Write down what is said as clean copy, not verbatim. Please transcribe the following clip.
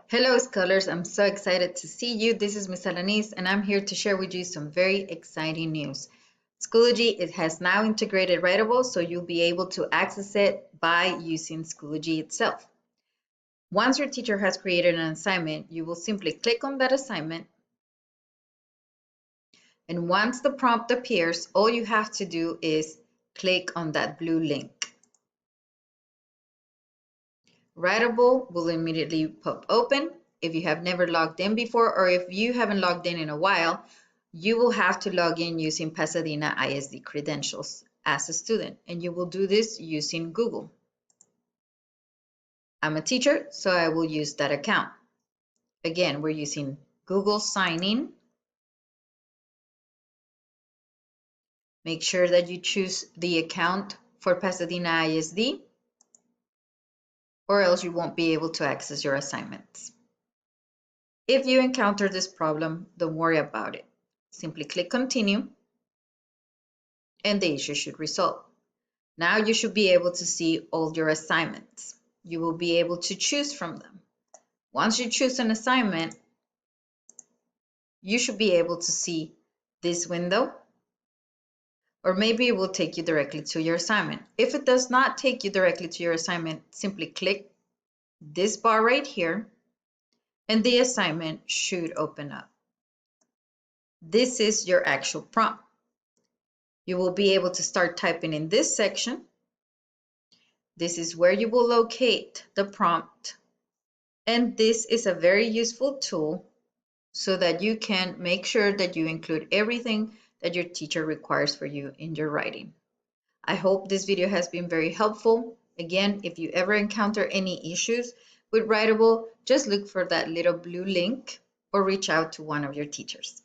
Hello, scholars. I'm so excited to see you. This is Miss Alanis, and I'm here to share with you some very exciting news. Schoology it has now integrated Writable, so you'll be able to access it by using Schoology itself. Once your teacher has created an assignment, you will simply click on that assignment, and once the prompt appears, all you have to do is click on that blue link. Writable will immediately pop open. If you have never logged in before, or if you haven't logged in a while, you will have to log in using Pasadena ISD credentials as a student, and you will do this using Google. I'm a teacher, so I will use that account. Again, we're using Google Sign In. Make sure that you choose the account for Pasadena ISD, or else you won't be able to access your assignments. If you encounter this problem, don't worry about it. Simply click Continue, and the issue should resolve. Now you should be able to see all your assignments. You will be able to choose from them. Once you choose an assignment, you should be able to see this window, or maybe it will take you directly to your assignment. If it does not take you directly to your assignment, simply click this bar right here, and the assignment should open up. This is your actual prompt. You will be able to start typing in this section. This is where you will locate the prompt, and this is a very useful tool so that you can make sure that you include everything that your teacher requires for you in your writing. I hope this video has been very helpful. Again, if you ever encounter any issues with Writable, just look for that little blue link or reach out to one of your teachers.